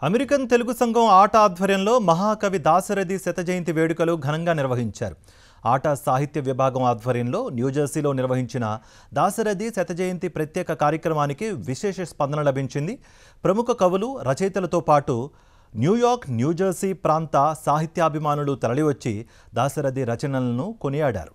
American Telugu సంఘం ఆట ఆధ్వర్యంలో మహాకవి దాశరథి శతజయంతి వేడుకలు ఘనంగా నిర్వహించారు. ఆట సాహిత్య విభాగం ఆధ్వర్యంలో న్యూజెర్సీలో నిర్వహించిన దాశరథి శతజయంతి ప్రత్యేక కార్యక్రమానికి విశేష స్పందన లభించింది. ప్రముఖ కవులు, రచయితలతో పాటు న్యూయార్క్, న్యూజెర్సీ ప్రాంత సాహిత్యాభిమానులు తరలివచ్చి దాశరథి రచనలను కొనియాడారు.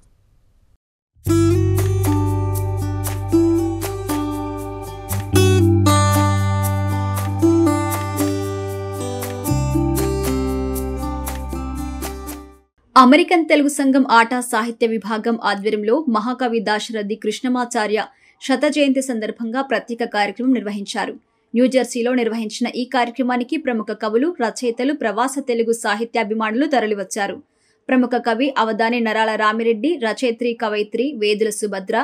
అమెరికన్ తెలుగు సంఘం ఆట సాహిత్య విభాగం ఆధ్వర్యంలో మహాకవి దాశరథి కృష్ణమాచార్య శత జయంతి సందర్భంగా ప్రత్యేక కార్యక్రమం నిర్వహించారు. న్యూజెర్సీలో నిర్వహించిన ఈ కార్యక్రమానికి ప్రముఖ కవులు, రచయితలు, ప్రవాస తెలుగు సాహిత్యాభిమానులు తరలివచ్చారు. ప్రముఖ కవి అవధాని నరాల రామిరెడ్డి, రచయిత్రి, కవయిత్రి వేదుల సుభద్ర,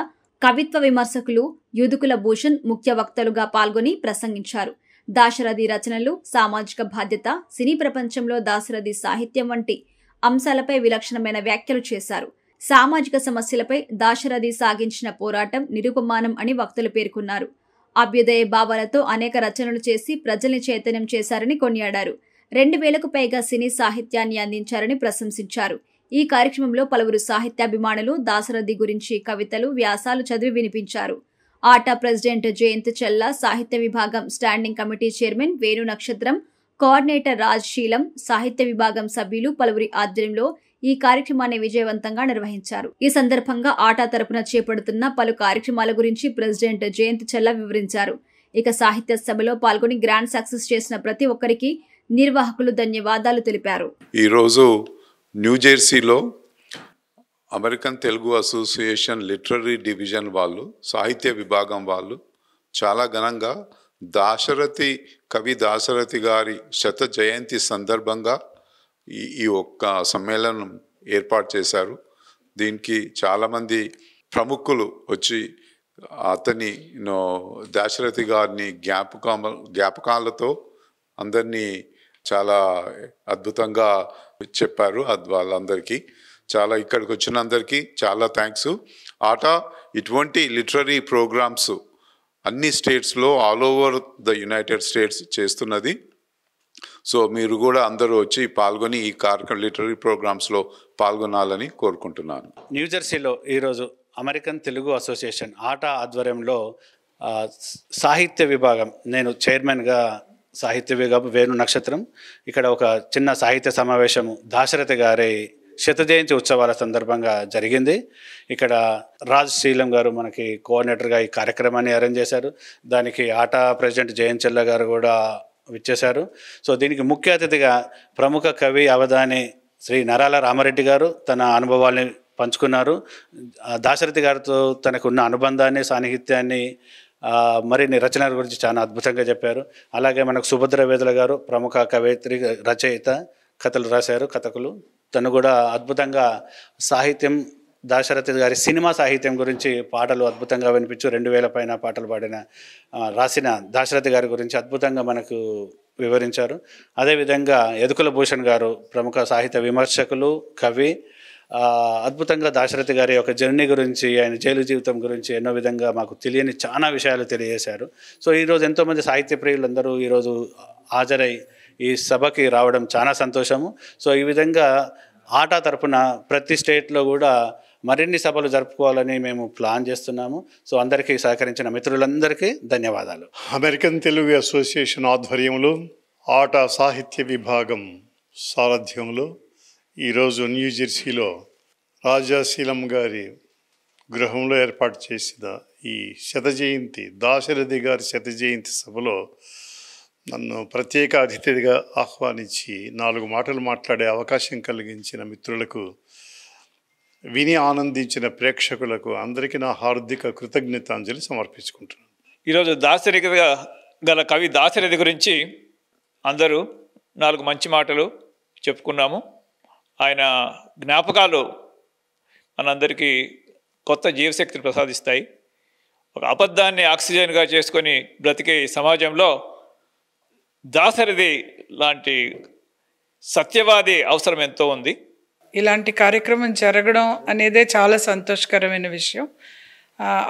కవిత్వ విమర్శకులు యూదుకుల భూషణ్ ముఖ్య వక్తలుగా పాల్గొని ప్రసంగించారు. దాశరథి రచనలు, సామాజిక బాధ్యత, సినీ ప్రపంచంలో దాశరథి సాహిత్యం వంటి అంశాలపై విలక్షణమైన వ్యాఖ్యలు చేశారు. సామాజిక సమస్యలపై దాశరథి సాగించిన పోరాటం నిరుపమానం అని వక్తలు పేర్కొన్నారు. అభ్యుదయ భావాలతో అనేక రచనలు చేసి ప్రజల్ని చైతన్యం చేశారని కొనియాడారు. 2000కు పైగా సినీ సాహిత్యాన్ని అందించారని ప్రశంసించారు. ఈ కార్యక్రమంలో పలువురు సాహిత్యాభిమానులు దాశరథి గురించి కవితలు, వ్యాసాలు చదివి వినిపించారు. ఆట ప్రెసిడెంట్ జయంత్ చెల్లా, సాహిత్య విభాగం స్టాండింగ్ కమిటీ చైర్మన్ వేణు నక్షత్రం, కోఆర్డినేటర్ రాజ్ శీలం, సాహిత్య విభాగం సభ్యులు పలువురి ఆధ్వర్యంలో ఈ కార్యక్రమాన్ని విజయవంతంగా నిర్వహించారు. ఈ సందర్భంగా ఆట తరపున చేపడుతున్న పలు కార్యక్రమాల గురించి ప్రెసిడెంట్ జయంత్ చెల్లా వివరించారు. ఇక సాహిత్య సభలో పాల్గొని గ్రాండ్ సక్సెస్ చేసిన ప్రతి ఒక్కరికి నిర్వాహకులు ధన్యవాదాలు తెలిపారు. ఈరోజు న్యూజెర్సీలో American Telugu Association literary division వాళ్ళు, సాహిత్య విభాగం వాళ్ళు చాలా ఘనంగా దాశరథి కవి దాశరథి గారి శత జయంతి సందర్భంగా ఈ ఒక్క సమ్మేళనం ఏర్పాటు చేశారు. దీనికి చాలామంది ప్రముఖులు వచ్చి అతని దాశరథి గారిని జ్ఞాపకాలతో అందరినీ చాలా అద్భుతంగా చెప్పారు. వాళ్ళందరికీ ఇక్కడికి వచ్చిన అందరికీ చాలా థ్యాంక్స్. ఆట ఇటువంటి లిటరరీ ప్రోగ్రామ్స్ అన్ని స్టేట్స్లో, all over the United states చేస్తున్నది. సో మీరు కూడా అందరూ వచ్చి పాల్గొని ఈ కార్యక్రమం లిటరరీ ప్రోగ్రామ్స్లో పాల్గొనాలని కోరుకుంటున్నాను. న్యూజెర్సీలో ఈరోజు అమెరికన్ తెలుగు అసోసియేషన్ ఆట ఆధ్వర్యంలో సాహిత్య విభాగం, నేను చైర్మన్గా సాహిత్య విభాగం వేణు నక్షత్రం, ఇక్కడ ఒక చిన్న సాహిత్య సమావేశము దాశరథి గారి శత జయంతి ఉత్సవాల సందర్భంగా జరిగింది. ఇక్కడ రాజ్ శీలం గారు మనకి కోఆర్డినేటర్గా ఈ కార్యక్రమాన్ని అరేంజ్ చేశారు. దానికి ఆట ప్రెసిడెంట్ జయంత్ చెల్లా గారు కూడా విచ్చేశారు. సో దీనికి ముఖ్య అతిథిగా ప్రముఖ కవి అవధాని శ్రీ నరాల రామారెడ్డి గారు తన అనుభవాల్ని పంచుకున్నారు. దాశరథి గారితో తనకున్న అనుబంధాన్ని, సాన్నిహిత్యాన్ని, మరిన్ని రచనల గురించి చాలా అద్భుతంగా చెప్పారు. అలాగే మనకు సుభద్ర వేదుల గారు ప్రముఖ కవయిత్రి, రచయిత, కథలు రాశారు, కథకులు. తను కూడా అద్భుతంగా సాహిత్యం, దాశరథి గారి సినిమా సాహిత్యం గురించి పాటలు అద్భుతంగా వినిపించు 2000 పైన పాటలు రాసిన దాశరథి గారి గురించి అద్భుతంగా మనకు వివరించారు. అదేవిధంగా యదుకుల భూషణ్ గారు ప్రముఖ సాహిత్య విమర్శకులు, కవి, అద్భుతంగా దాశరథి గారి యొక్క జర్నీ గురించి, ఆయన జైలు జీవితం గురించి ఎన్నో విధంగా మాకు తెలియని చాలా విషయాలు తెలియజేశారు. సో ఈరోజు ఎంతోమంది సాహిత్య ప్రియులందరూ ఈరోజు హాజరై ఈ సభకి రావడం చాలా సంతోషము. సో ఈ విధంగా ఆట తరపున ప్రతి స్టేట్లో కూడా మరిన్ని సభలు జరుపుకోవాలని మేము ప్లాన్ చేస్తున్నాము. సో అందరికీ సహకరించిన మిత్రులందరికీ ధన్యవాదాలు. అమెరికన్ తెలుగు అసోసియేషన్ ఆధ్వర్యంలో ఆట సాహిత్య విభాగం సారథ్యంలో ఈరోజు న్యూజెర్సీలో రాజాశీలం గారి గృహంలో ఏర్పాటు చేసిన ఈ శత జయంతి, దాశరథి గారి శత జయంతి సభలో నన్ను ప్రత్యేక అతిథిగా ఆహ్వానించి 4 మాటలు మాట్లాడే అవకాశం కలిగించిన మిత్రులకు, విని ఆనందించిన ప్రేక్షకులకు అందరికీ నా హార్దిక కృతజ్ఞతాంజలి సమర్పించుకుంటున్నాను. ఈరోజు దాశరథి గల కవి దాశరథి గురించి అందరూ 4 మంచి మాటలు చెప్పుకున్నాము. ఆయన జ్ఞాపకాలు మనందరికీ కొత్త జీవశక్తిని ప్రసాదిస్తాయి. ఒక అబద్ధాన్ని ఆక్సిజన్గా చేసుకొని బ్రతికే సమాజంలో దాశరథి లాంటి సత్యవాది అవసరం ఎంతో ఉంది. ఇలాంటి కార్యక్రమం జరగడం అనేదే చాలా సంతోషకరమైన విషయం.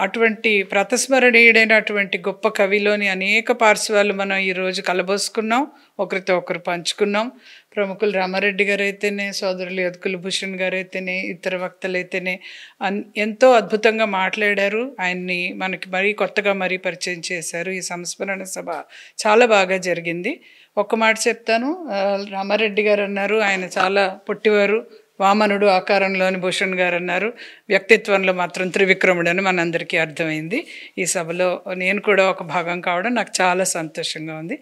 అటువంటి ప్రతస్మరణీయుడైనటువంటి గొప్ప కవిలోని అనేక పార్శ్వాలు మనం ఈరోజు కలబోసుకున్నాం, ఒకరితో ఒకరు పంచుకున్నాం. ప్రముఖులు రామారెడ్డి గారు అయితేనే, సోదరులు యదుకుల భూషణ్ గారు అయితేనే, ఇతర వక్తలు అయితేనే ఎంతో అద్భుతంగా మాట్లాడారు. ఆయన్ని మనకి మరీ కొత్తగా మరీ పరిచయం చేశారు. ఈ సంస్మరణ సభ చాలా బాగా జరిగింది. ఒక్క మాట చెప్తాను, రామారెడ్డి గారు అన్నారు ఆయన చాలా పొట్టివారు, వామనుడు ఆకారంలోని భూషణ్ గారు అన్నారు, వ్యక్తిత్వంలో మాత్రం త్రివిక్రముడు అని మనందరికీ అర్థమైంది. ఈ సభలో నేను కూడా ఒక భాగం కావడం నాకు చాలా సంతోషంగా ఉంది.